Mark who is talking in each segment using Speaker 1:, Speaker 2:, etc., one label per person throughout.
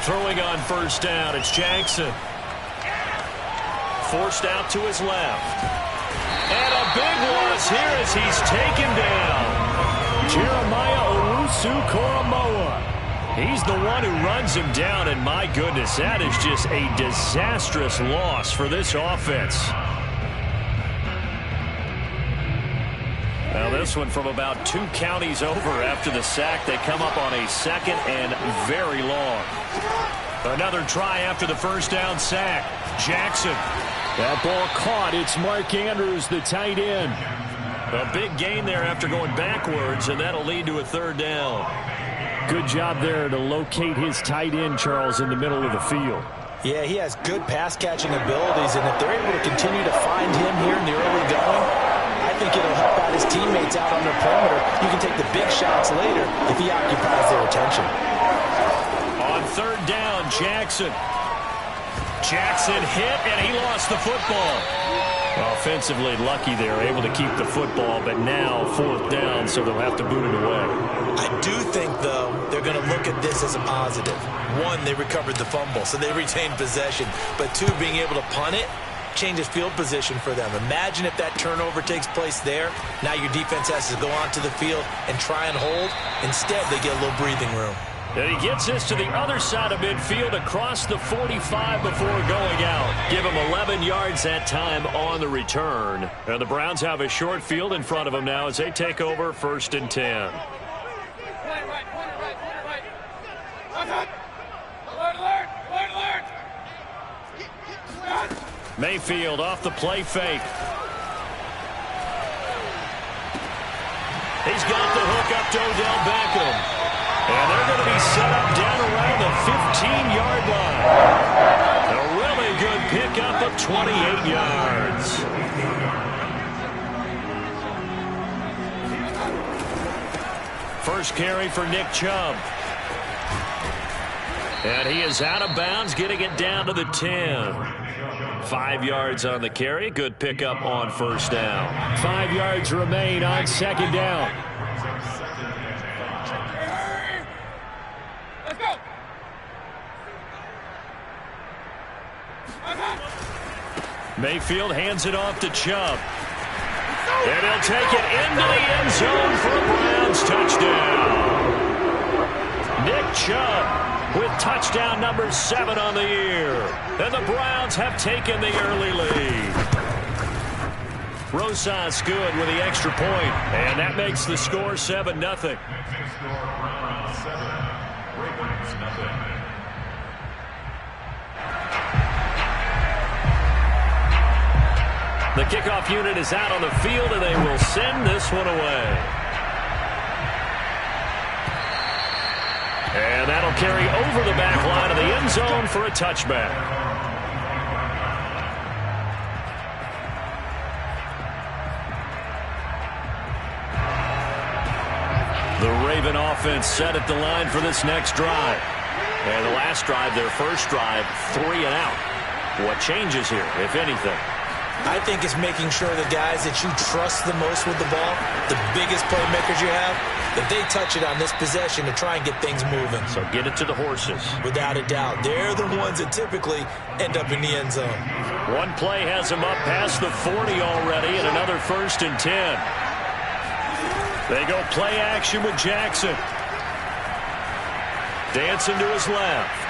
Speaker 1: Throwing on first down, it's Jackson. Forced out to his left. And a big loss here as he's taken down. Jeremiah Owusu-Koramoah. He's the one who runs him down, and my goodness, that is just a disastrous loss for this offense. Now this one from about 2 counties over after the sack. They come up on a 2nd and very long. Another try after the first down sack. Jackson. That ball caught. It's Mark Andrews, the tight end. A big gain there after going backwards, and that'll lead to a 3rd down. Good job there to locate his tight end, Charles, in the middle of the field.
Speaker 2: Yeah, he has good pass-catching abilities, and if they're able to continue to find him here in the early going, I think it'll help out his teammates out on the perimeter. You can take the big shots later if he occupies their attention.
Speaker 1: On 3rd down, Jackson. Jackson hit, and he lost the football. Offensively lucky they're able to keep the football, but now 4th down, so they'll have to boot it away.
Speaker 2: I do think, though, they're going to look at this as a positive. 1, they recovered the fumble, so they retained possession. But 2, being able to punt it changes field position for them. Imagine if that turnover takes place there. Now your defense has to go onto the field and try and hold. Instead, they get a little breathing room.
Speaker 1: And he gets this to the other side of midfield across the 45 before going out. Give him 11 yards that time on the return. And the Browns have a short field in front of them now as they take over 1st and 10. Mayfield off the play fake. He's got the hook up to Odell Beckham. And they're going to be set up down around the 15-yard line. A really good pickup of 28 yards. First carry for Nick Chubb. And he is out of bounds, getting it down to the 10. 5 yards on the carry. Good pickup on 1st down. 5 yards remain on 2nd down. Mayfield hands it off to Chubb. And he'll take it into the end zone for a Browns touchdown. Nick Chubb with touchdown number 7 on the year. And the Browns have taken the early lead. Rosas good with the extra point. And that makes the score 7-0. The kickoff unit is out on the field, and they will send this one away. And that'll carry over the back line of the end zone for a touchback. The Raven offense set at the line for this next drive. And the last drive, their first drive, 3 and out. What changes here, if anything?
Speaker 2: I think it's making sure the guys that you trust the most with the ball, the biggest playmakers you have, that they touch it on this possession to try and get things moving.
Speaker 1: So get it to the horses. Without
Speaker 2: a doubt. They're the ones that typically end up in the end zone.
Speaker 1: One play has them up past the 40 already, and another 1st and 10. They go play action with Jackson. Dancing to his left.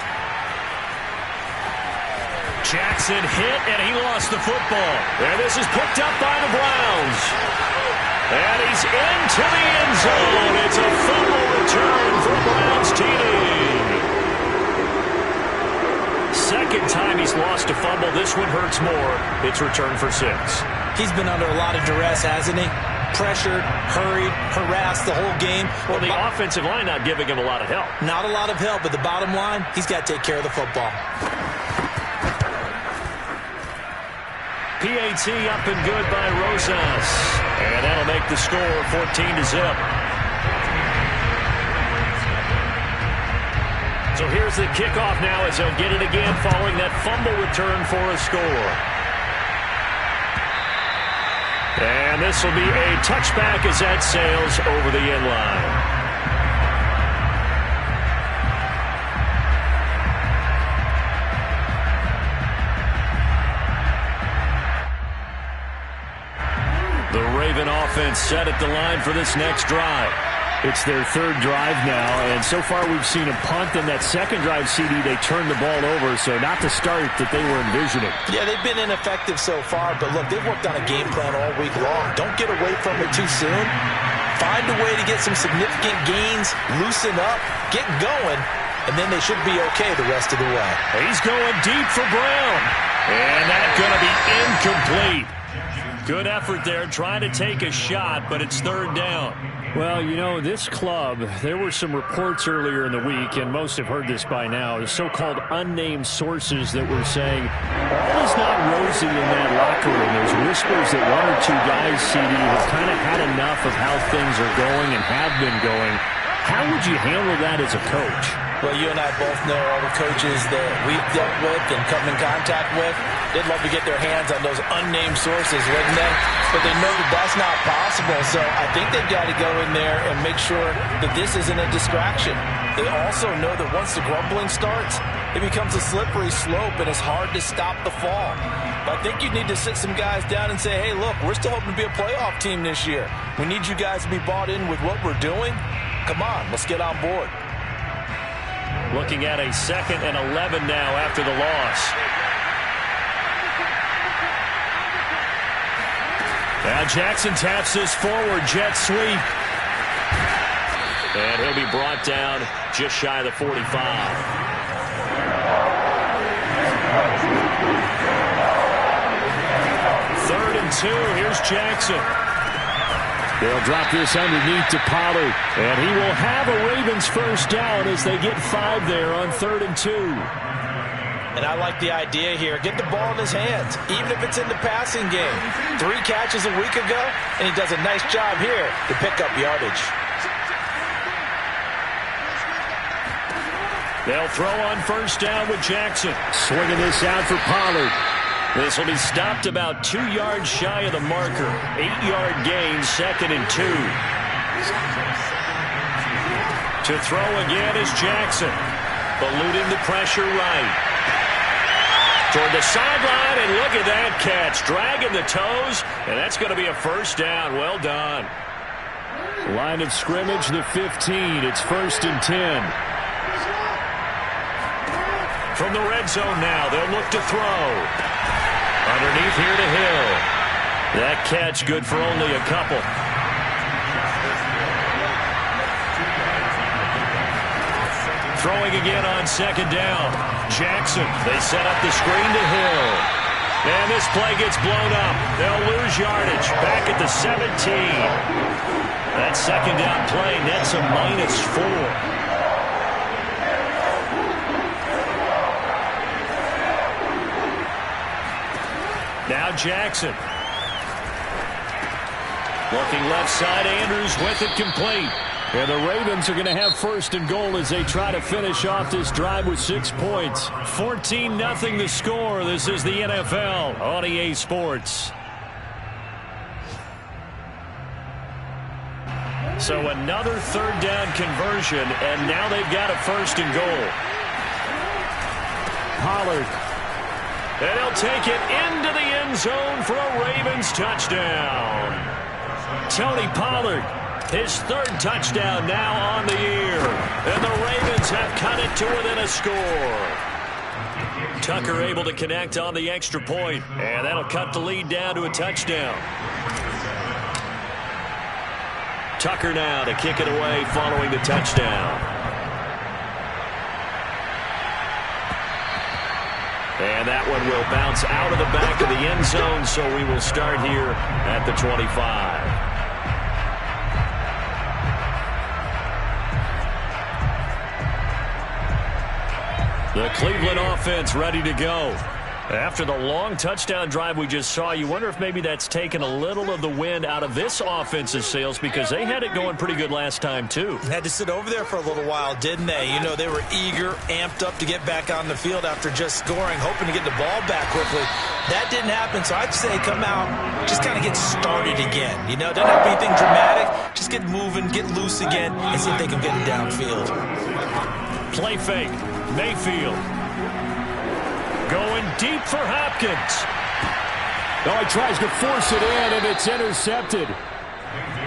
Speaker 1: Jackson hit, and he lost the football. And this is picked up by the Browns. And he's into the end zone. It's a fumble return for Browns TD. Second time he's lost a fumble. This one hurts more. It's returned for 6.
Speaker 2: He's been under a lot of duress, hasn't he? Pressured, hurried, harassed the whole game.
Speaker 1: Well, the offensive line not giving him a lot of help.
Speaker 2: Not a lot of help, but the bottom line, he's got to take care of the football.
Speaker 1: PAT up and good by Rosas. And that'll make the score 14-0. So here's the kickoff now as they'll get it again following that fumble return for a score. And this will be a touchback as that sails over the end line. offense set at the line for this next drive.
Speaker 3: It's their third drive now, and so far we've seen a punt, and that second drive CD, they turned the ball over, so not the start that they were envisioning.
Speaker 2: Yeah, they've been ineffective so far, but look, they've worked on a game plan all week long. Don't get away from it too soon. Find a way to get some significant gains, loosen up, get going, and then they should be okay the rest of the way.
Speaker 1: He's going deep for Brown, and that's going to be incomplete. Good effort there, trying to take a shot, but it's third down.
Speaker 3: Well, you know, this club, there were some reports earlier in the week, and most have heard this by now, the so-called unnamed sources that were saying all is not rosy in that locker room. There's whispers that one or two guys, CD, have kind of had enough of how things are going and have been going. How would you handle that as a coach?
Speaker 2: Well, you and I both know all the coaches that we've dealt with and come in contact with. They'd love to get their hands on those unnamed sources, wouldn't they? But they know that that's not possible, so I think they've got to go in there and make sure that this isn't a distraction. They also know that once the grumbling starts, it becomes a slippery slope, and it's hard to stop the fall. But I think you need to sit some guys down and say, hey, look, we're still hoping to be a playoff team this year. We need you guys to be bought in with what we're doing. Come on, let's get on board.
Speaker 1: Looking at a 2nd and 11 now after the loss. Now Jackson taps this forward, jet sweep. And he'll be brought down just shy of the 45. 3rd and 2, here's Jackson.
Speaker 3: They'll drop this underneath to Pollard, and he will have a Ravens first down as they get 5 there on 3rd and 2.
Speaker 2: And I like the idea here. Get the ball in his hands, even if it's in the passing game. 3 catches a week ago, and he does a nice job here to pick up yardage.
Speaker 1: They'll throw on first down with Jackson.
Speaker 3: Swinging this out for Pollard.
Speaker 1: This will be stopped about 2 yards shy of the marker. 8-yard gain, 2nd and 2. To throw again is Jackson. Eluding the pressure right. Toward the sideline, and look at that catch. Dragging the toes, and that's going to be a first down. Well done.
Speaker 3: Line of scrimmage, the 15. It's 1st and 10.
Speaker 1: From the red zone now, they'll look to throw. Underneath here to Hill. That catch good for only a couple. Throwing again on 2nd down. Jackson, they set up the screen to Hill. And this play gets blown up. They'll lose yardage. Back at the 17. That 2nd down play nets a -4. Now Jackson. Looking left side, Andrews with it complete.
Speaker 3: And the Ravens are going to have 1st and goal as they try to finish off this drive with 6 points.
Speaker 1: 14-0 the score. This is the NFL on EA Sports. So another 3rd down conversion, and now they've got a 1st and goal.
Speaker 3: Pollard.
Speaker 1: And he'll take it into the end zone for a Ravens touchdown. Tony Pollard, his 3rd touchdown now on the year. And the Ravens have cut it to within a score. Tucker able to connect on the extra point, and that'll cut the lead down to a touchdown. Tucker now to kick it away following the touchdown. And that one will bounce out of the back of the end zone, so we will start here at the 25. The Cleveland offense ready to go. After the long touchdown drive we just saw, you wonder if maybe that's taken a little of the wind out of this offense's sails, because they had it going pretty good last time, too.
Speaker 2: Had to sit over there for a little while, didn't they? You know, they were eager, amped up to get back on the field after just scoring, hoping to get the ball back quickly. That didn't happen, so I'd say come out, just kind of get started again. You know, doesn't have to be anything dramatic. Just get moving, get loose again, and see if they can get it downfield.
Speaker 1: Play fake. Mayfield. Going deep for Hopkins.
Speaker 3: Oh, he tries to force it in, and it's intercepted.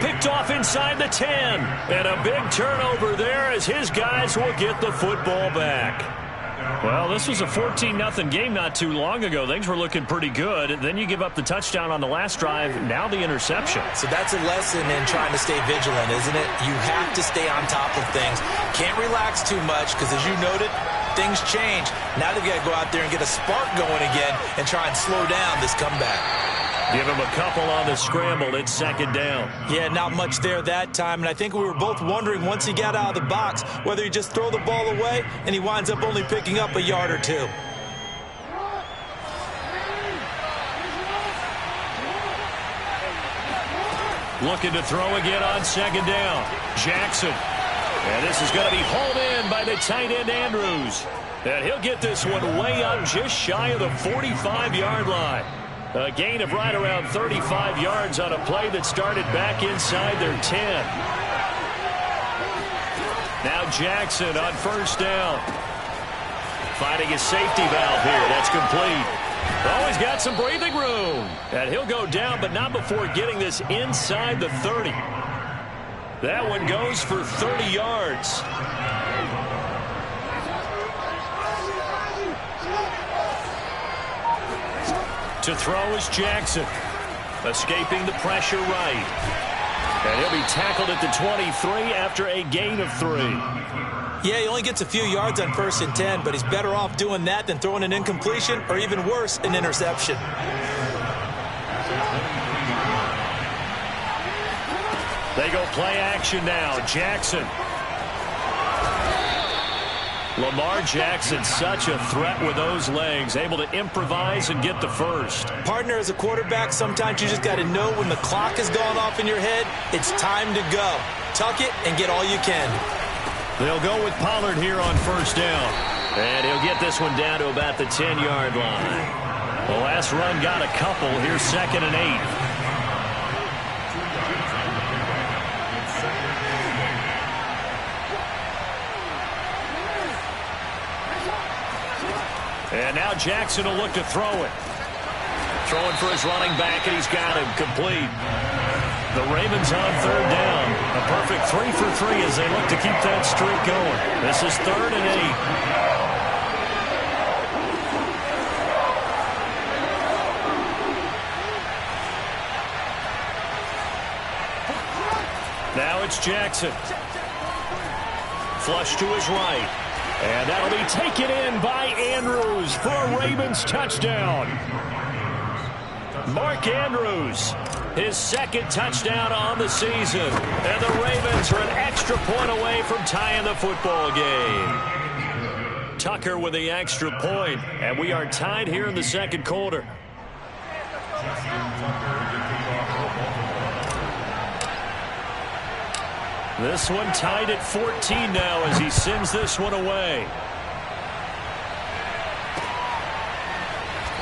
Speaker 1: picked off inside the 10. And a big turnover there as his guys will get the football back. Well, this was a 14-0 game not too long ago. Things were looking pretty good. Then you give up the touchdown on the last drive, now the interception.
Speaker 2: So that's a lesson in trying to stay vigilant, isn't it? You have to stay on top of things. Can't relax too much because, as you noted, things change. Now they've got to go out there and get a spark going again and try and slow down this comeback.
Speaker 1: Give him a couple on the scramble. It's second down.
Speaker 2: Yeah, not much there that time. And I think we were both wondering once he got out of the box whether he just throw the ball away and he winds up only picking up a yard or two.
Speaker 1: Looking to throw again on second down. Jackson. And this is going to be hauled in by the tight end Andrews. And he'll get this one way up just shy of the 45-yard line. A gain of right around 35 yards on a play that started back inside their 10. Now Jackson on first down. Finding his safety valve here. That's complete. Oh, he's got some breathing room. And he'll go down, but not before getting this inside the 30. That one goes for 30 yards. To throw is Jackson. Escaping the pressure right. And he'll be tackled at the 23 after a gain of 3.
Speaker 2: Yeah, he only gets a few yards on 1st and 10, but he's better off doing that than throwing an incompletion or even worse, an interception.
Speaker 1: They go play action now. Jackson. Lamar Jackson, such a threat with those legs, able to improvise and get the first.
Speaker 2: Partner, as a quarterback, sometimes you just got to know when the clock has gone off in your head, it's time to go. Tuck it and get all you can.
Speaker 1: They'll go with Pollard here on first down. And he'll get this one down to about the 10-yard line. The last run got a couple. Here's 2nd and 8. And now Jackson will look to throw it. Throwing for his running back, and he's got him complete. The Ravens on third down. A perfect 3 for 3 as they look to keep that streak going. This is 3rd and 8. Now it's Jackson. Flush to his right. And that'll be taken in by Andrews for a Ravens touchdown. Mark Andrews, his 2nd touchdown on the season. And the Ravens are an extra point away from tying the football game. Tucker with the extra point, and we are tied here in the 2nd quarter. This one tied at 14 now as he sends this one away.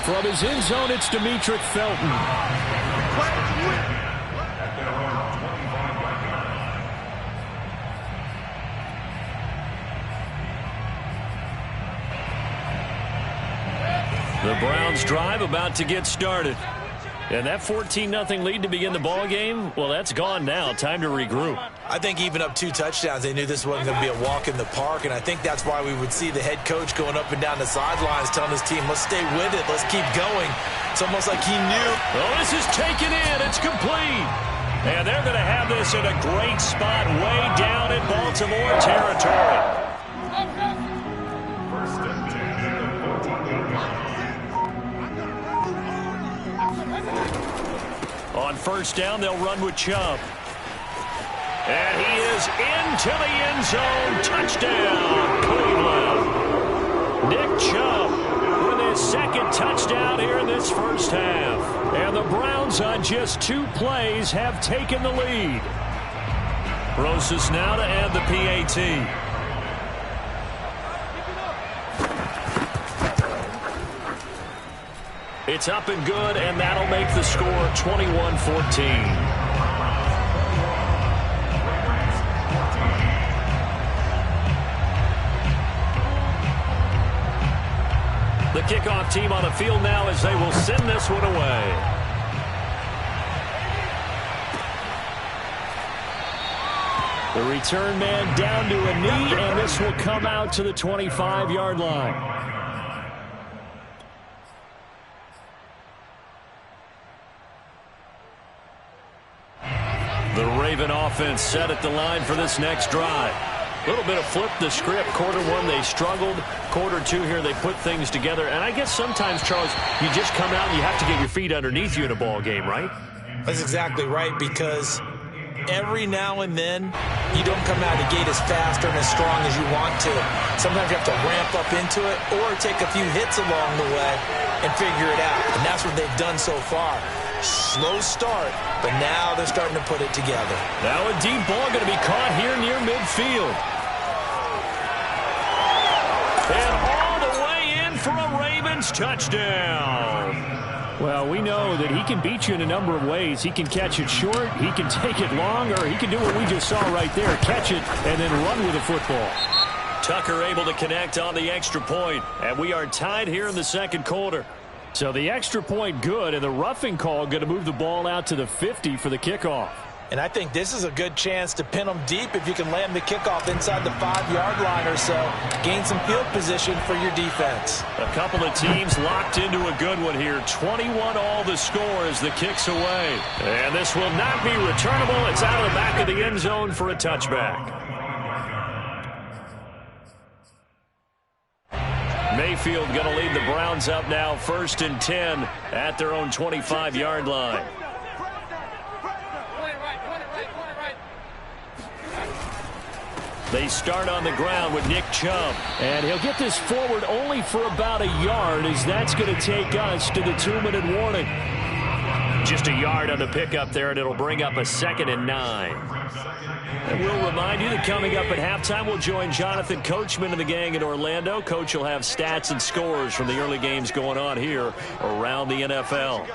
Speaker 1: From his end zone, it's Demetric Felton. The Browns drive about to get started. And that 14-0 lead to begin the ball game, well, that's gone now. Time to regroup.
Speaker 2: I think even up 2 touchdowns, they knew this wasn't going to be a walk in the park, and I think that's why we would see the head coach going up and down the sidelines telling his team, let's stay with it, let's keep going. It's almost like he knew.
Speaker 1: Oh, this is taken in. It's complete. And they're going to have this in a great spot way down in Baltimore territory. On first down, they'll run with Chubb. And he is into the end zone. Touchdown, Cleveland. Nick Chubb with his 2nd touchdown here in this first half. And the Browns on just 2 plays have taken the lead. Rosas now to add the PAT. It's up and good, and that'll make the score 21-14. The kickoff team on the field now as they will send this one away.
Speaker 3: The return man down to a knee, and this will come out to the 25-yard line. The Raven offense set at the line for this next drive. A little bit of flip the script. Quarter one, they struggled. Quarter two here, they put things together. And I guess sometimes, Charles, you just come out and you have to get your feet underneath you in a ball game, right?
Speaker 2: That's exactly right, because every now and then you don't come out of the gate as fast or as strong as you want to. Sometimes you have to ramp up into it or take a few hits along the way and figure it out. And that's what they've done so far. Slow start, but now they're starting to put it together.
Speaker 3: Now a deep ball going to be caught here near midfield. And all the way in for a Ravens touchdown. Well, we know that he can beat you in a number of ways. He can catch it short, he can take it long, or he can do what we just saw right there, catch it and then run with the football. Tucker able to connect on the extra point, and we are tied here in the second quarter. So the extra point good, and the roughing call going to move the ball out to the 50 for the kickoff.
Speaker 2: And I think this is a good chance to pin them deep if you can land the kickoff inside the 5-yard line or so. Gain some field position for your defense.
Speaker 3: A couple of teams locked into a good one here. 21 all the score as the kick's away. And this will not be returnable. It's out of the back of the end zone for a touchback. Mayfield going to lead the Browns up now, 1st and 10 at their own 25-yard line. They start on the ground with Nick Chubb. And he'll get this forward only for about a yard, as that's going to take us to the 2-minute warning. Just a yard on the pickup there, and it'll bring up a 2nd and 9. And we'll remind you that coming up at halftime, we'll join Jonathan Coachman and the gang in Orlando. Coach will have stats and scores from the early games going on here around the NFL.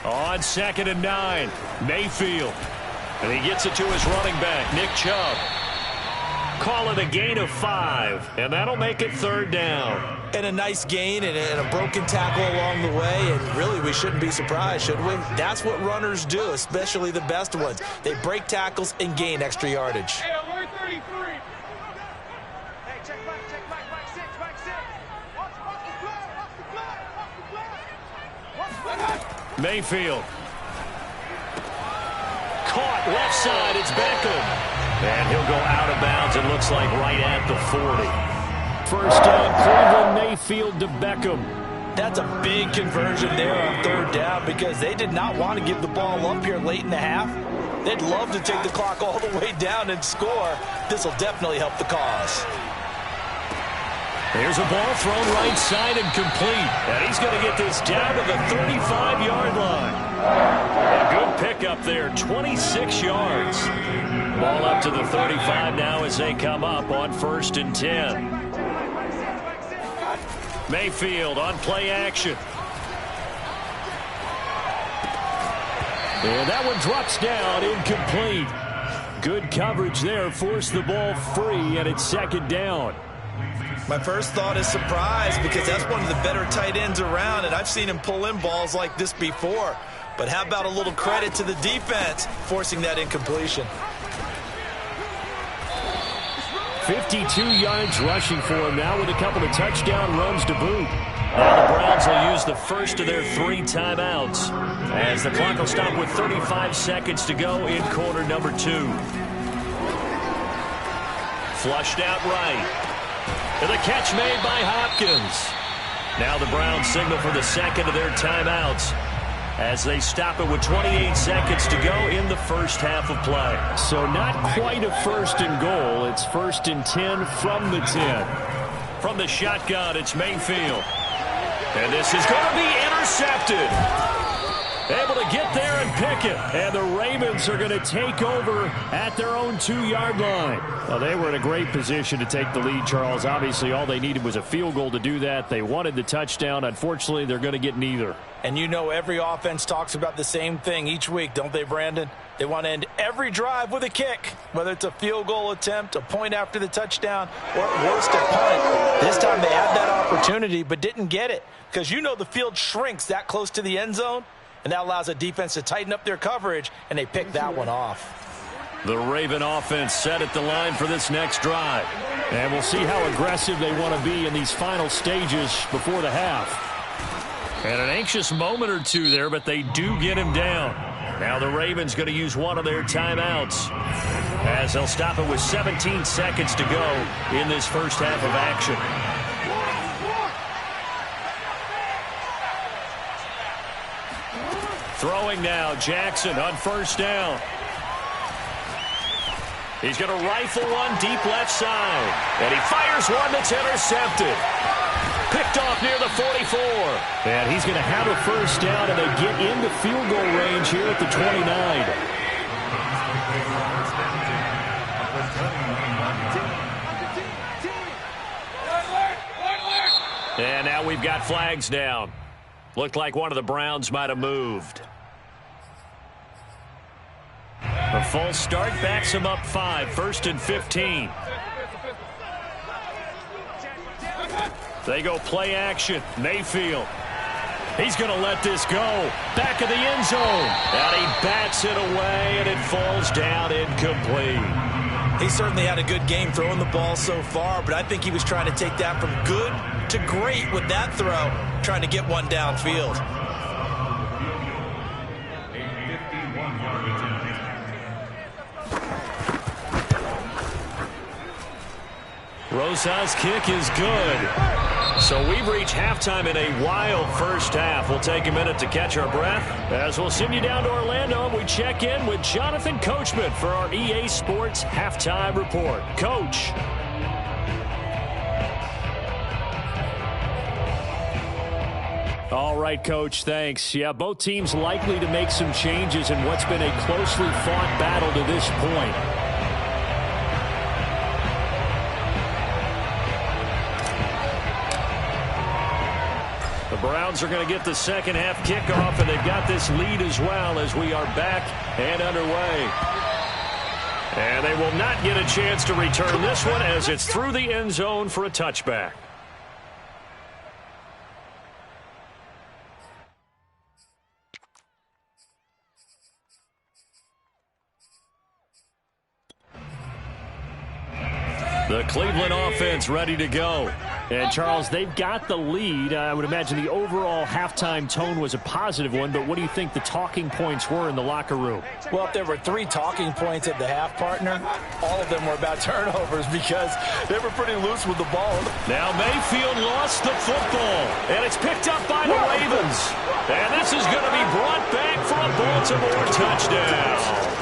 Speaker 3: On 2nd and 9, Mayfield. And he gets it to his running back, Nick Chubb. Call it a gain of 5, and that'll make it 3rd down.
Speaker 2: And a nice gain and a broken tackle along the way, and really we shouldn't be surprised, should we? That's what runners do, especially the best ones. They break tackles and gain extra yardage.
Speaker 4: Hey, alert 33. Hey,
Speaker 5: check back, 6, back 6. Watch the flag.
Speaker 3: Mayfield. Caught left side, it's Beckham. And he'll go out of bounds, it looks like right at the 40. 1st down, Cleveland, Mayfield to Beckham.
Speaker 2: That's a big conversion there on 3rd down, because they did not want to give the ball up here late in the half. They'd love to take the clock all the way down and score. This will definitely help the cause.
Speaker 3: There's a ball thrown right side and complete. And he's going to get this down to the 35-yard line. A good pickup there, 26 yards. Ball up to the 35 now as they come up on 1st and 10. Mayfield on play action. And that one drops down, incomplete. Good coverage there, forced the ball free, and it's 2nd down.
Speaker 2: My first thought is surprise, because that's one of the better tight ends around, and I've seen him pull in balls like this before. But how about a little credit to the defense forcing that incompletion?
Speaker 3: 52 yards rushing for him now with a couple of touchdown runs to boot. Now the Browns will use the first of their 3 timeouts as the clock will stop with 35 seconds to go in quarter number 2. Flushed out right. And the catch made by Hopkins. Now the Browns signal for the 2nd of their timeouts as they stop it with 28 seconds to go in the first half of play. So not quite a 1st and goal. It's 1st and 10 from the 10. From the shotgun, it's Mayfield. And this is going to be intercepted. Able to get there and Pickett, and the Ravens are going to take over at their own 2-yard line. Well, they were in a great position to take the lead, Charles. Obviously, all they needed was a field goal to do that. They wanted the touchdown. Unfortunately, they're going to get neither.
Speaker 2: And you know every offense talks about the same thing each week, don't they, Brandon? They want to end every drive with a kick, whether it's a field goal attempt, a point after the touchdown, or at worst a punt. This time they had that opportunity but didn't get it because you know the field shrinks that close to the end zone, and that allows a defense to tighten up their coverage, and they pick that one off.
Speaker 3: The Raven offense set at the line for this next drive. And we'll see how aggressive they want to be in these final stages before the half. And an anxious moment or two there, but they do get him down. Now the Ravens going to use one of their timeouts as they'll stop it with 17 seconds to go in this first half of action. Throwing now, Jackson on first down. He's going to rifle one deep left side. And he fires one that's intercepted. Picked off near the 44. And he's going to have a first down, and they get into field goal range here at the 29. And now we've got flags down. Looked like one of the Browns might have moved. A false start backs him up 5, 1st and 15. They go play action. Mayfield. He's going to let this go. Back of the end zone. And he bats it away, and it falls down incomplete.
Speaker 2: He certainly had a good game throwing the ball so far, but I think he was trying to take that from good to great with that throw, trying to get one downfield.
Speaker 3: Rosa's kick is good. So we've reached halftime in a wild first half. We'll take a minute to catch our breath as we'll send you down to Orlando and we check in with Jonathan Coachman for our EA Sports Halftime Report. Coach. All right, Coach, thanks. Yeah, both teams likely to make some changes in what's been a closely fought battle to this point. The Browns are going to get the second half kickoff, and they've got this lead as well as we are back and underway. And they will not get a chance to return this one as it's through the end zone for a touchback. The Cleveland offense ready to go. And, Charles, they've got the lead. I would imagine the overall halftime tone was a positive one, but what do you think the talking points were in the locker room?
Speaker 2: Well, if there were 3 talking points at the half, partner, all of them were about turnovers because they were pretty loose with the ball.
Speaker 3: Now Mayfield lost the football, and it's picked up by the Ravens. And this is going to be brought back for a Baltimore touchdown.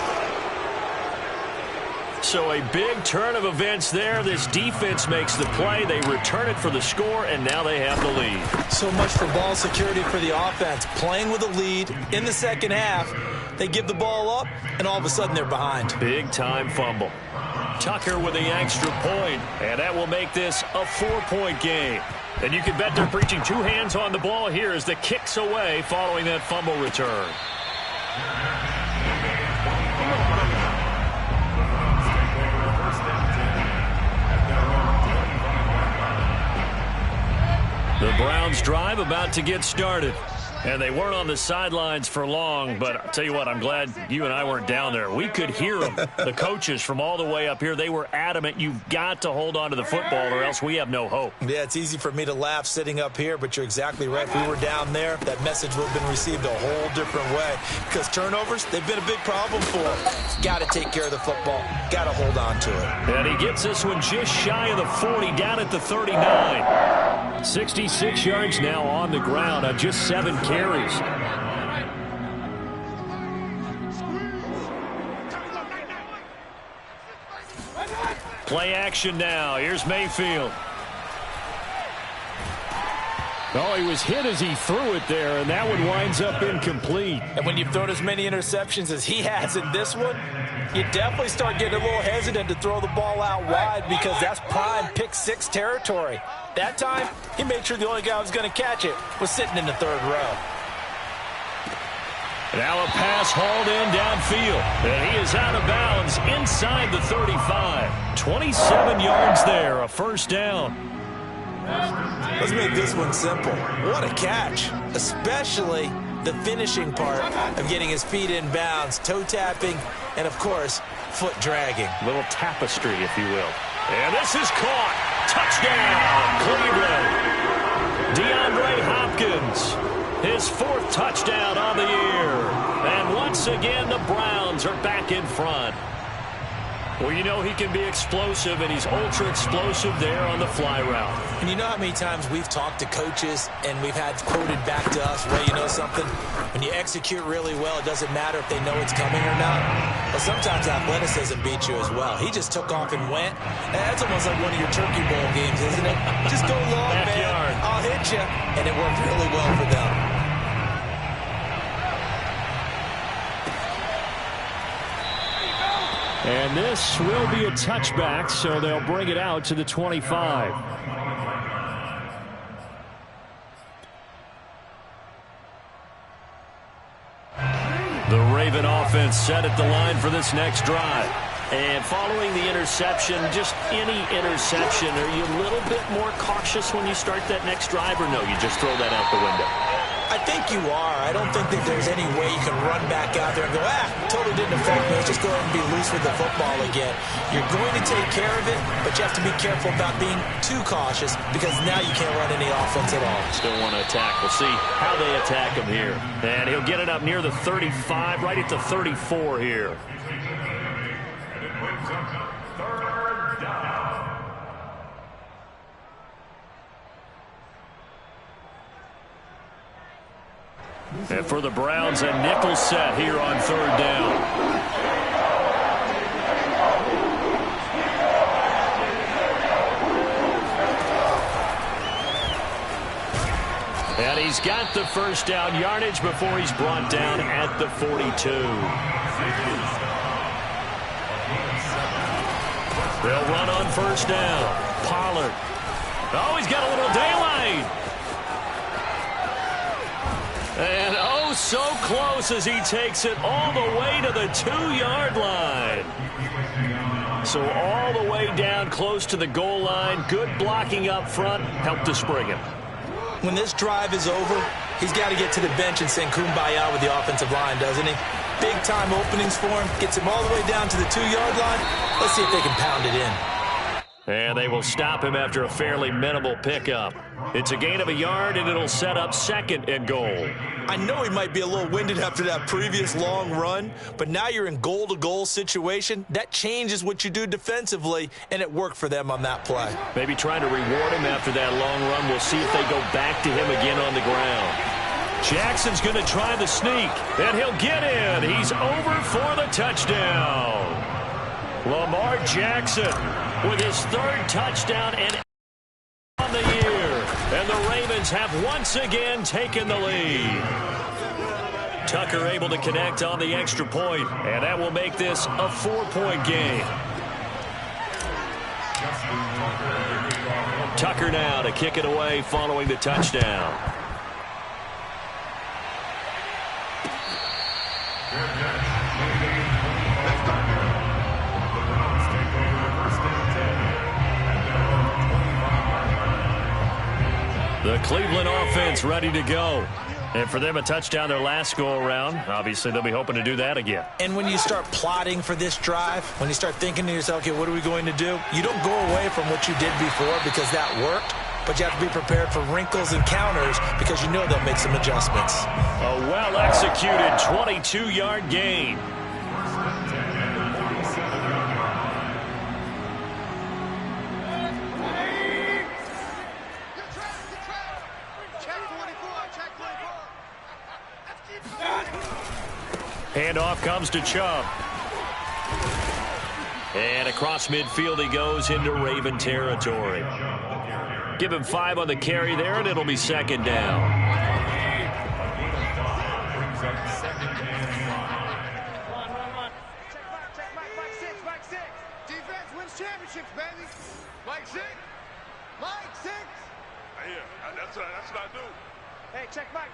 Speaker 3: So a big turn of events there. This defense makes the play. They return it for the score, and now they have the lead.
Speaker 2: So much for ball security for the offense. Playing with a lead in the second half, they give the ball up, and all of a sudden they're behind.
Speaker 3: Big-time fumble. Tucker with the extra point, and that will make this a 4-point game. And you can bet they're preaching 2 hands on the ball here as the kick's away following that fumble return. The Browns drive about to get started. And they weren't on the sidelines for long, but I'll tell you what, I'm glad you and I weren't down there. We could hear them, the coaches from all the way up here. They were adamant, you've got to hold on to the football or else we have no hope.
Speaker 2: Yeah, it's easy for me to laugh sitting up here, but you're exactly right. If we were down there, that message would have been received a whole different way. Because turnovers, they've been a big problem for them. Got to take care of the football. Got to hold on to it.
Speaker 3: And he gets this one just shy of the 40, down at the 39. 66 yards now on the ground on just 7 carries. Play action now. Here's Mayfield. Oh, he was hit as he threw it there, and that one winds up incomplete.
Speaker 2: And when you've thrown as many interceptions as he has in this one, you definitely start getting a little hesitant to throw the ball out wide because that's prime pick-6 territory. That time, he made sure the only guy who was going to catch it was sitting in the third row.
Speaker 1: Now a pass hauled in downfield, and he is out of bounds inside the 35. 27 yards there, a first down.
Speaker 2: Let's make this one simple. What a catch, especially the finishing part of getting his feet in bounds, toe tapping, and, of course, foot dragging.
Speaker 1: Little tapestry, if you will. And this is caught. Touchdown, Cleveland. DeAndre Hopkins, his 4th touchdown on the year. And once again, the Browns are back in front. Well, you know he can be explosive, and he's ultra-explosive there on the fly route.
Speaker 2: And you know how many times we've talked to coaches and we've had quoted back to us, Ray, you know something? When you execute really well, it doesn't matter if they know it's coming or not. But sometimes athleticism beats you as well. He just took off and went. That's almost like one of your Turkey Bowl games, isn't it? Just go long,
Speaker 1: Backyard.
Speaker 2: man. I'll hit you. And it worked really well for them.
Speaker 3: And this will be a touchback, so they'll bring it out to the 25.
Speaker 1: The Raven offense set at the line for this next drive.
Speaker 3: And following the interception, just any interception, are you a little bit more cautious when you start that next drive, or no, you just throw that out the window?
Speaker 2: I think you are. I don't think that there's any way you can run back out there and go, totally didn't affect me. Let's just go ahead and be loose with the football again. You're going to take care of it, but you have to be careful about being too cautious because now you can't run any offense at all.
Speaker 1: Still want to attack. We'll see how they attack him here. And he'll get it up near the 35, right at the 34 here. And for the Browns, a nickel set here on 3rd down. And he's got the first down yardage before he's brought down at the 42. They'll run on 1st down. Pollard. Oh, he's got a little daylight. And oh, so close as he takes it all the way to the 2-yard line. So all the way down close to the goal line. Good blocking up front. Helped to spring him.
Speaker 2: When this drive is over, he's got to get to the bench and sing kumbaya with the offensive line, doesn't he? Big-time openings for him. Gets him all the way down to the 2-yard line. Let's see if they can pound it in.
Speaker 1: And they will stop him after a fairly minimal pickup. It's a gain of a yard, and it'll set up 2nd and goal.
Speaker 2: I know he might be a little winded after that previous long run, but now you're in goal-to-goal situation. That changes what you do defensively, and it worked for them on that play.
Speaker 1: Maybe trying to reward him after that long run. We'll see if they go back to him again on the ground. Jackson's going to try the sneak, and he'll get in. He's over for the touchdown. Lamar Jackson with his 3rd touchdown and on the year. And the Ravens have once again taken the lead. Tucker able to connect on the extra point, and that will make this a 4-point game. Tucker now to kick it away following the touchdown. The Cleveland offense ready to go. And for them, a touchdown their last go-around. Obviously, they'll be hoping to do that again.
Speaker 2: And when you start plotting for this drive, when you start thinking to yourself, okay, what are we going to do? You don't go away from what you did before because that worked, but you have to be prepared for wrinkles and counters because you know they'll make some adjustments.
Speaker 1: A well-executed 22-yard gain. Handoff comes to Chubb. And across midfield he goes into Raven territory. Give him 5 on the carry there, and it'll be second down.
Speaker 5: Championships, baby. Mike 6. Mike 6.
Speaker 4: Yeah, that's what I do.
Speaker 5: Hey, check Mike.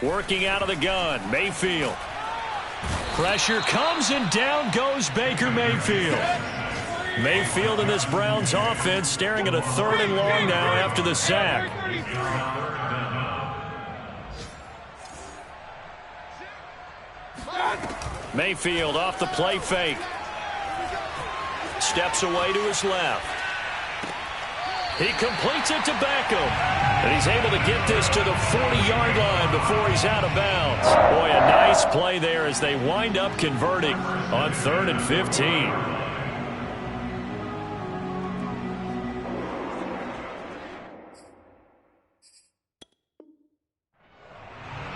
Speaker 5: Real.
Speaker 1: Working out of the gun, Mayfield. Pressure comes, and down goes Baker Mayfield. Mayfield in this Browns offense staring at a 3rd and long now after the sack. Mayfield off the play fake. Steps away to his left. He completes it to Beckham. And he's able to get this to the 40-yard line before he's out of bounds. Boy, a nice play there as they wind up converting on 3rd and 15.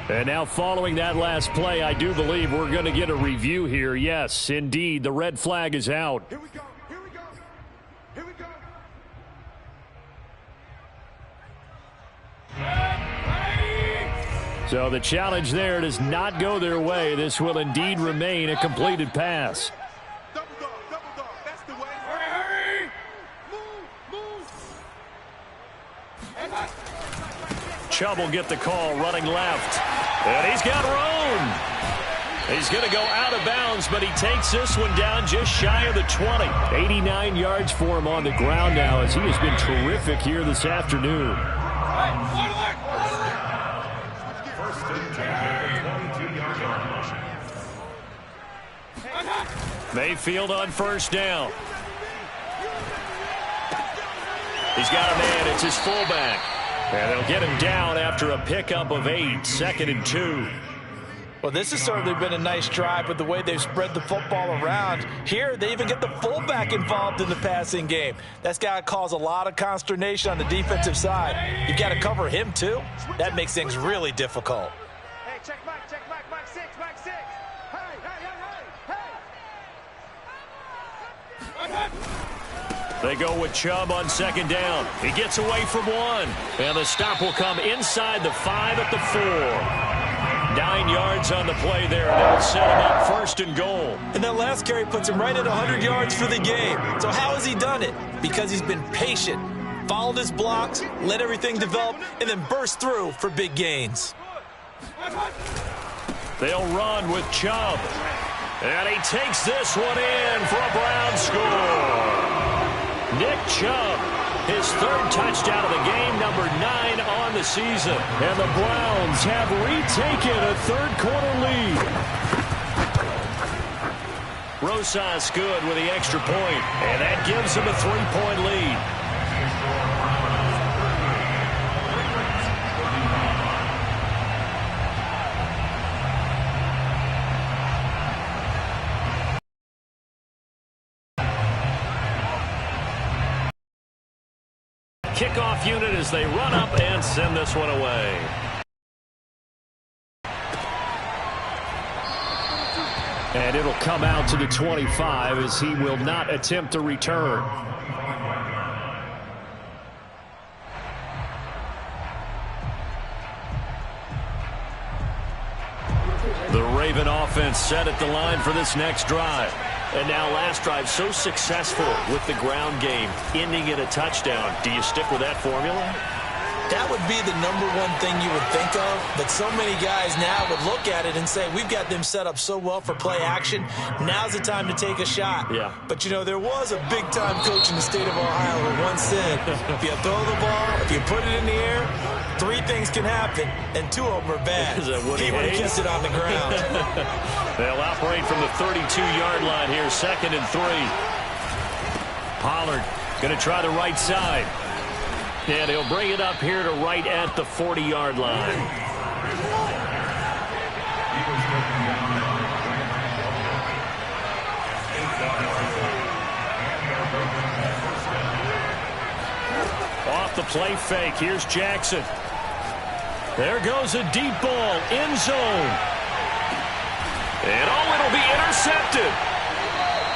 Speaker 1: And now following that last play, I do believe we're going to get a review here. Yes, indeed, the red flag is out.
Speaker 5: Here we go.
Speaker 3: So the challenge there does not go their way. This will indeed remain a completed pass.
Speaker 5: Double dog. That's the way. Hurry. Move.
Speaker 1: Chubb will get the call running left. And he's got room. He's going to go out of bounds, but he takes this one down just shy of the 20. 89 yards for him on the ground now as he has been terrific here this afternoon. Mayfield on 1st down. He's got a man. It's his fullback. And they'll get him down after a pickup of 8, 2nd and 2.
Speaker 2: Well, this has certainly been a nice drive with the way they've spread the football around. Here, they even get the fullback involved in the passing game. That's got to cause a lot of consternation on the defensive side. You've got to cover him, too. That makes things really difficult.
Speaker 5: Hey, check Mike. Mike 6. Hey.
Speaker 1: They go with Chubb on 2nd down. He gets away from one. And the stop will come inside the 5 at the 4. 9 yards on the play there, and that'll set him up 1st and goal.
Speaker 2: And that last carry puts him right at 100 yards for the game. So how has he done it? Because he's been patient, followed his blocks, let everything develop, and then burst through for big gains.
Speaker 1: They'll run with Chubb. And he takes this one in for a Brown score. Nick Chubb, his 3rd touchdown of the game, number 9 on the season. And the Browns have retaken a 3rd quarter lead. Rosas good with the extra point, and that gives him a 3-point lead. Kickoff unit as they run up and send this one away. And it'll come out to the 25 as he will not attempt to return. The Raven offense set at the line for this next drive. And now last drive so successful with the ground game, ending in a touchdown. Do you stick with that formula?
Speaker 2: That would be the #1 thing you would think of, but so many guys now would look at it and say, we've got them set up so well for play action. Now's the time to take a shot.
Speaker 1: Yeah.
Speaker 2: But, you know, there was a big-time coach in the state of Ohio who once said, if you throw the ball, if you put it in the air, 3 things can happen, and 2 of them are bad.
Speaker 1: Is that what
Speaker 2: he would have kept it on the ground.
Speaker 1: They'll operate from the 32-yard line here, 2nd and 3. Pollard going to try the right side. And he'll bring it up here to right at the 40-yard line. Off the play fake, here's Jackson. There goes a deep ball, end zone. And it'll be intercepted.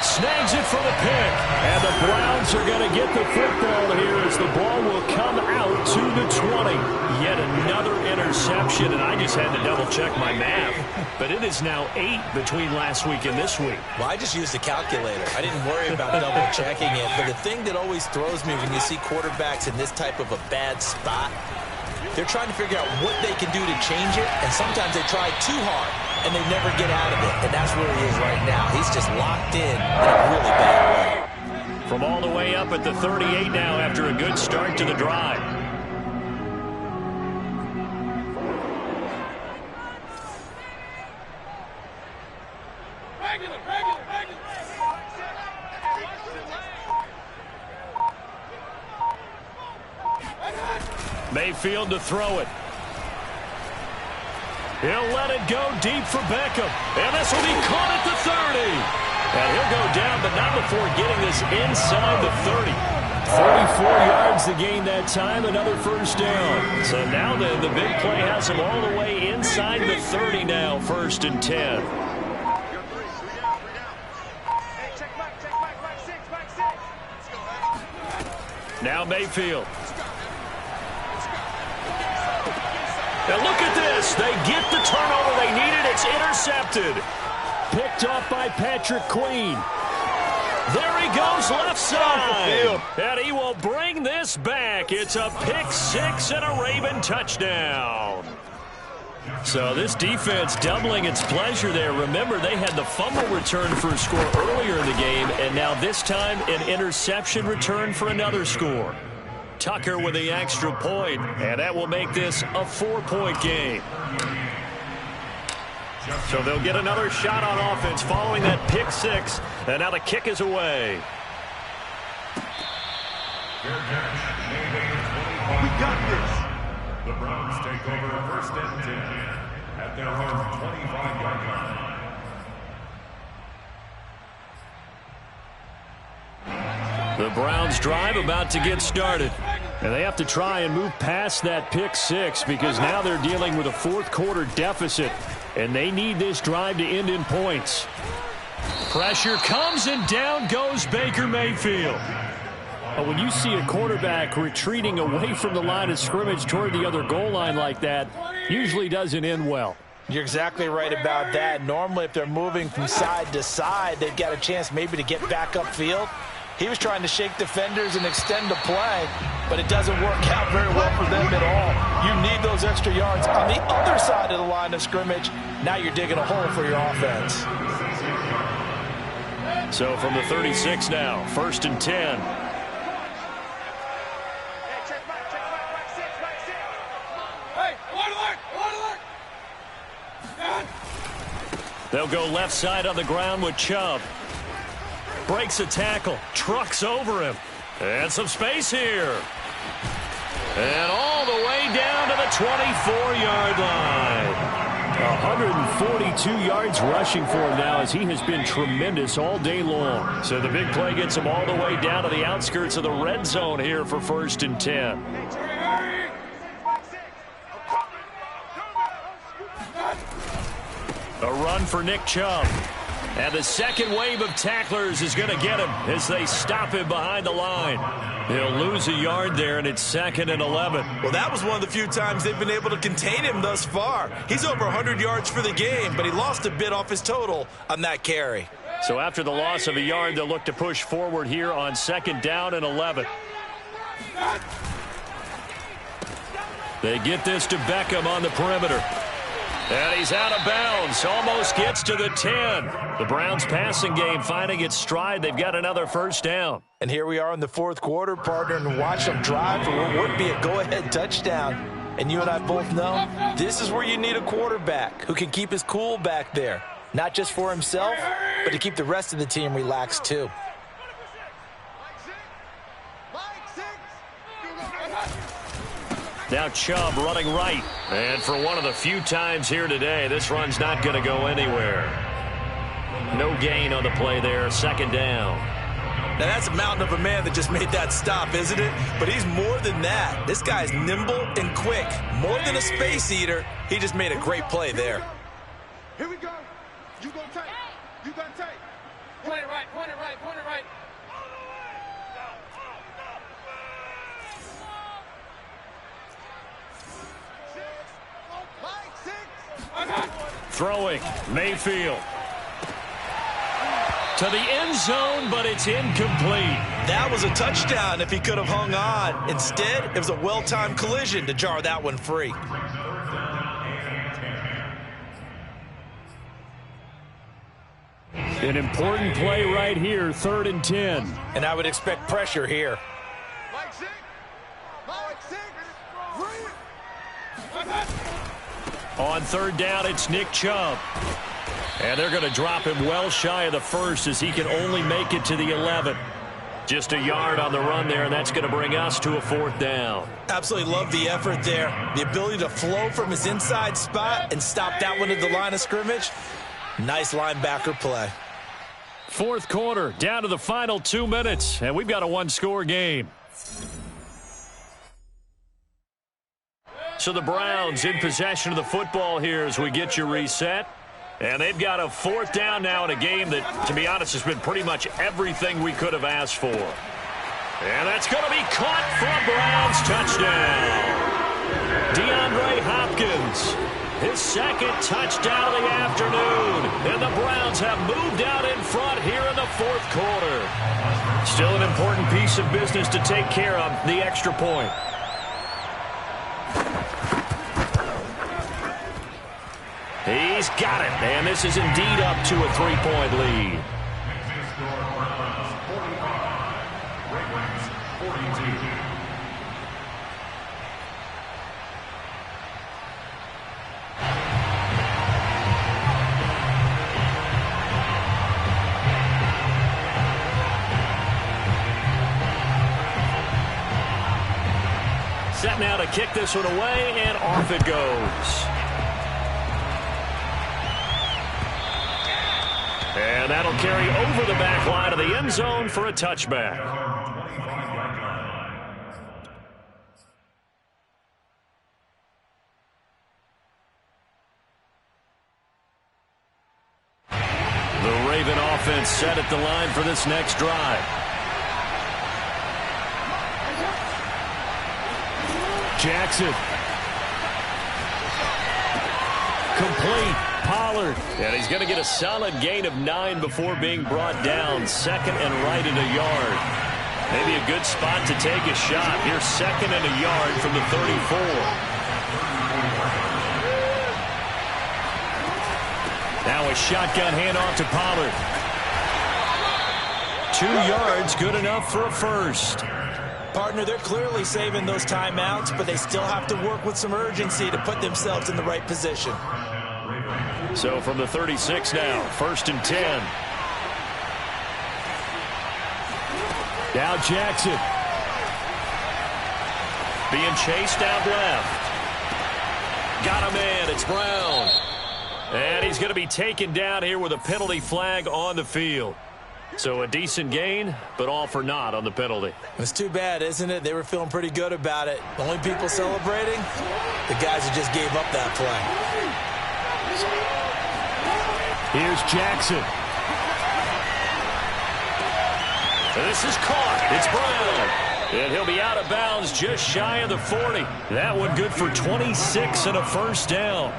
Speaker 3: Snags it for the pick. And the Browns are going to get the football here as the ball will come out to the 20. Yet another interception, and I just had to double-check my math. But it is now 8 between last week and this week.
Speaker 2: Well, I just used a calculator. I didn't worry about double-checking it. But the thing that always throws me when you see quarterbacks in this type of a bad spot, they're trying to figure out what they can do to change it, and sometimes they try too hard, and they never get out of it. And that's where he is right now. He's just locked in a really bad way.
Speaker 3: From all the way up at the 38 now after a good start to the drive. Mayfield to throw it. He'll let it go deep for Beckham. And this will be caught at the 30. And he'll go down, but not before getting this inside the 30. 34 yards to gain that time, another first down. So now the big play has him all the way inside the 30 now, 1st and 10.
Speaker 5: Hey, check back, back 6.
Speaker 3: Now Mayfield. And look at this. They get the turnover they needed. It's intercepted. Picked off by Patrick Queen. There he goes left side. And he will bring this back. It's a pick-6 and a Raven touchdown. So this defense doubling its pleasure there. Remember, they had the fumble return for a score earlier in the game, and now this time an interception return for another score. Tucker with the extra point, and that will make this a 4-point game. So they'll get another shot on offense following that pick-6, and now the kick is away.
Speaker 4: We got this. The Browns take over 1st and 10 at their own 25-yard line.
Speaker 3: The Browns drive about to get started. And they have to try and move past that pick-6 because now they're dealing with a 4th quarter deficit. And they need this drive to end in points. Pressure comes and down goes Baker Mayfield. When you see a quarterback retreating away from the line of scrimmage toward the other goal line like that, usually doesn't end well.
Speaker 2: You're exactly right about that. Normally, if they're moving from side to side, they've got a chance maybe to get back upfield. He was trying to shake defenders and extend the play, but it doesn't work out very well for them at all. You need those extra yards on the other side of the line of scrimmage. Now you're digging a hole for your offense.
Speaker 3: So from the 36 now, 1st and 10.
Speaker 5: Hey, check back 6. Hey, alert.
Speaker 3: They'll go left side on the ground with Chubb. Breaks a tackle, trucks over him, and some space here. And all the way down to the 24-yard line. 142 yards rushing for him now as he has been tremendous all day long. So the big play gets him all the way down to the outskirts of the red zone here for 1st and 10. A run for Nick Chubb. And the second wave of tacklers is going to get him as they stop him behind the line. He'll lose a yard there, and it's 2nd and 11.
Speaker 2: Well, that was one of the few times they've been able to contain him thus far. He's over 100 yards for the game, but he lost a bit off his total on that carry.
Speaker 3: So after the loss of a yard, they'll look to push forward here on 2nd down and 11. They get this to Beckham on the perimeter. And he's out of bounds, almost gets to the 10. The Browns passing game finding its stride. They've got another first down.
Speaker 2: And here we are in the 4th quarter, partner, and watch them drive for what would be a go-ahead touchdown. And you and I both know this is where you need a quarterback who can keep his cool back there. Not just for himself, but to keep the rest of the team relaxed too.
Speaker 3: Now Chubb running right. And for one of the few times here today, this run's not going to go anywhere. No gain on the play there, 2nd down.
Speaker 2: Now that's a mountain of a man that just made that stop, isn't it? But he's more than that. This guy's nimble and quick. More than a space eater. He just made a great play there.
Speaker 5: Here we go. You gonna take. You gonna take. Point it right, point it right, point it right.
Speaker 1: Throwing, Mayfield. To the end zone, but it's incomplete.
Speaker 2: That was a touchdown if he could have hung on. Instead, it was a well-timed collision to jar that one free.
Speaker 3: An important play right here, 3rd and 10.
Speaker 2: And I would expect pressure here.
Speaker 5: Mike six. Mike six.
Speaker 1: On 3rd down, it's Nick Chubb. And they're going to drop him well shy of the 1st as he can only make it to the 11. Just a yard on the run there, and that's going to bring us to a 4th down.
Speaker 2: Absolutely love the effort there. The ability to flow from his inside spot and stop that one at the line of scrimmage. Nice linebacker play.
Speaker 3: 4th quarter, down to the final 2 minutes, and we've got a one-score game.
Speaker 1: So the Browns in possession of the football here as we get you reset. And they've got a 4th down now in a game that, to be honest, has been pretty much everything we could have asked for. And that's going to be caught for a Browns touchdown. DeAndre Hopkins, his 2nd touchdown of the afternoon. And the Browns have moved out in front here in the 4th quarter. Still an important piece of business to take care of, the extra point. He's got it, and this is indeed up to a 3-point lead. Set now to kick this one away, and off it goes. And that'll carry over the back line of the end zone for a touchback. The Raven offense set at the line for this next drive.
Speaker 3: Jackson. Complete. Pollard.
Speaker 1: And he's going to get a solid gain of 9 before being brought down. 2nd and right at a yard. Maybe a good spot to take a shot. Here's 2nd and a yard from the 34. Now a shotgun handoff to Pollard. 2 yards, good enough for a first.
Speaker 2: Partner, they're clearly saving those timeouts, but they still have to work with some urgency to put themselves in the right position.
Speaker 1: So from the 36 now, 1st and 10.
Speaker 3: Now Jackson.
Speaker 1: Being chased out left. Got him in. It's Brown. And he's going to be taken down here with a penalty flag on the field. So a decent gain, but all for naught on the penalty.
Speaker 2: It's too bad, isn't it? They were feeling pretty good about it. The only people celebrating, the guys who just gave up that play.
Speaker 3: Here's Jackson.
Speaker 1: This is caught. It's Brown. And he'll be out of bounds just shy of the 40. That one good for 26 and a first down.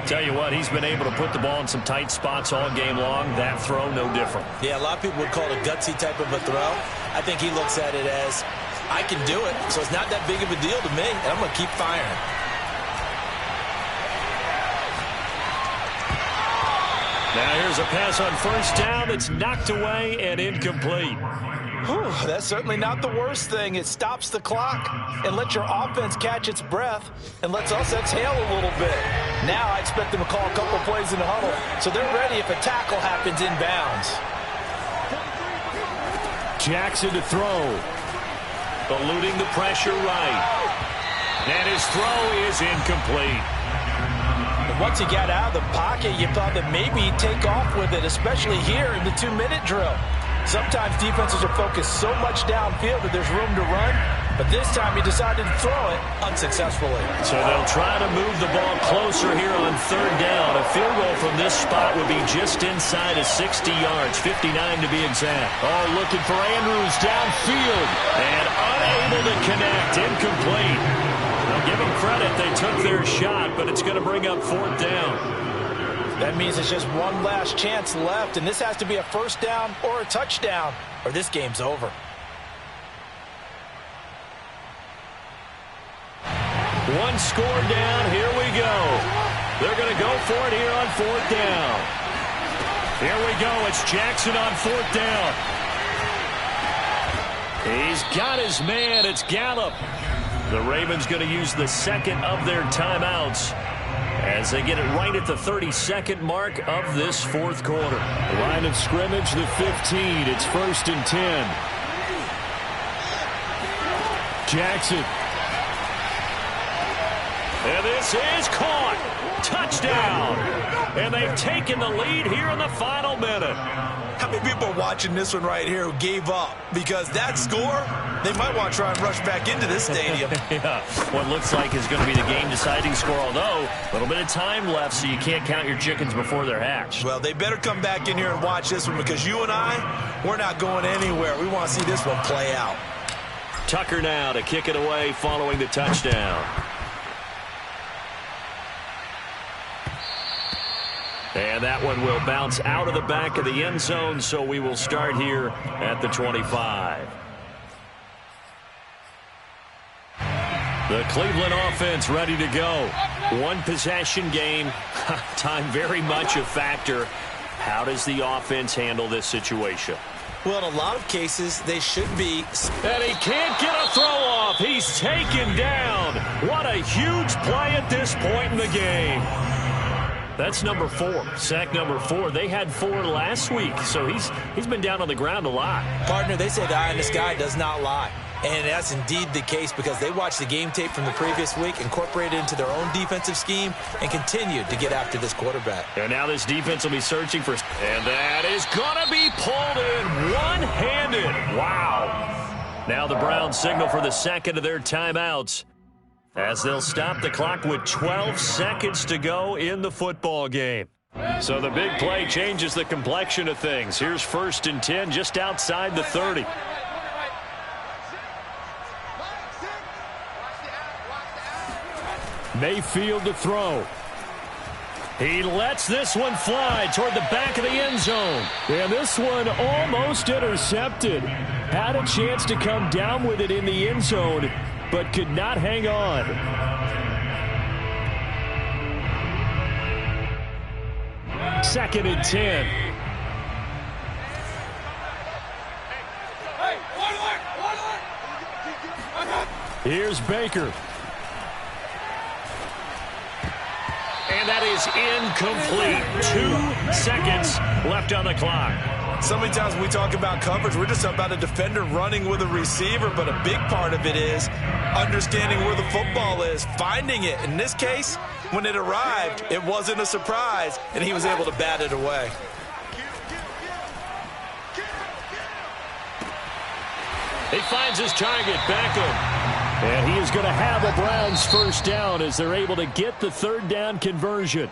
Speaker 1: Tell you what, he's been able to put the ball in some tight spots all game long. That throw, no different.
Speaker 2: Yeah, a lot of people would call it a gutsy type of a throw. I think he looks at it as, I can do it, so it's not that big of a deal to me, and I'm going to keep firing.
Speaker 1: Now here's a pass on first down that's knocked away and incomplete.
Speaker 2: Whew, that's certainly not the worst thing. It stops the clock and lets your offense catch its breath and lets us exhale a little bit. Now I expect them to call a couple plays in the huddle, so they're ready if a tackle happens inbounds.
Speaker 3: Jackson to throw.
Speaker 1: Eluding the pressure right. And his throw is incomplete.
Speaker 2: Once he got out of the pocket, you thought that maybe he'd take off with it, especially here in the 2-minute drill. Sometimes defenses are focused so much downfield that there's room to run, but this time he decided to throw it unsuccessfully.
Speaker 1: So they'll try to move the ball closer here on third down. A field goal from this spot would be just inside of 60 yards, 59 to be exact. Oh, looking for Andrews downfield and unable to connect. Incomplete. Now give them credit. They took their shot, but it's going to bring up fourth down.
Speaker 2: That means it's just one last chance left, and this has to be a first down or a touchdown, or this game's over.
Speaker 1: One score down. Here we go. They're going to go for it here on fourth down. Here we go. It's Jackson on fourth down. He's got his man. It's Gallup. The Ravens going to use the second of their timeouts as they get it right at the 32nd mark of this fourth quarter.
Speaker 3: Line of scrimmage, the 15. It's 1st and 10. Jackson.
Speaker 1: And this is caught. Touchdown. And they've taken the lead here in the final minute.
Speaker 2: How many people are watching this one right here who gave up? Because that score, they might want to try and rush back into this stadium.
Speaker 1: Yeah, what looks like is going to be the game-deciding score, although a little bit of time left, so you can't count your chickens before they're hatched.
Speaker 2: Well, they better come back in here and watch this one, because you and I, we're not going anywhere. We want to see this one play out.
Speaker 1: Tucker now to kick it away following the touchdown. And that one will bounce out of the back of the end zone, so we will start here at the 25. The Cleveland offense ready to go. One possession game. Time very much a factor. How does the offense handle this situation?
Speaker 2: Well, in a lot of cases, they should be.
Speaker 1: And he can't get a throw off. He's taken down. What a huge play at this point in the game. That's number 4, sack number 4. They had 4 last week, so he's been down on the ground a lot.
Speaker 2: Partner, they say the eye in the sky does not lie. And that's indeed the case, because they watched the game tape from the previous week, incorporated it into their own defensive scheme, and continued to get after this quarterback.
Speaker 1: And now this defense will be searching for... And that is going to be pulled in one-handed. Wow. Now the Browns signal for the second of their timeouts, as they'll stop the clock with 12 seconds to go in the football game.
Speaker 3: So the big play changes the complexion of things. Here's 1st and 10 just outside the 30. Mayfield to throw.
Speaker 1: He lets this one fly toward the back of the end zone.
Speaker 3: And this one almost intercepted. Had a chance to come down with it in the end zone, but could not hang on. Second and 10. Here's Baker.
Speaker 1: And that is incomplete. 2 seconds left on the clock.
Speaker 2: So many times when we talk about coverage, we're just about a defender running with a receiver, but a big part of it is understanding where the football is, finding it. In this case, when it arrived, it wasn't a surprise, and he was able to bat it away.
Speaker 1: He finds his target, Beckham.
Speaker 3: And he is going to have a Browns first down as they're able to get the third down conversion.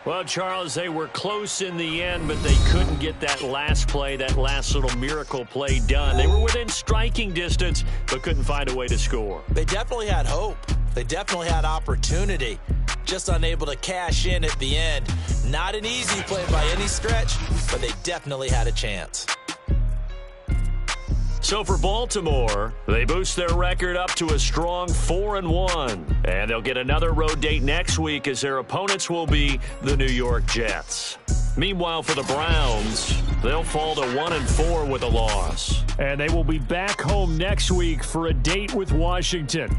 Speaker 1: Well, Charles, they were close in the end, but they couldn't get that last play, that last little miracle play done. They were within striking distance, but couldn't find a way to score.
Speaker 2: They definitely had hope. They definitely had opportunity. Just unable to cash in at the end. Not an easy play by any stretch, but they definitely had a chance.
Speaker 1: So for Baltimore, they boost their record up to a strong 4-1. And they'll get another road date next week, as their opponents will be the New York Jets. Meanwhile, for the Browns, they'll fall to 1-4 with a loss.
Speaker 3: And they will be back home next week for a date with Washington.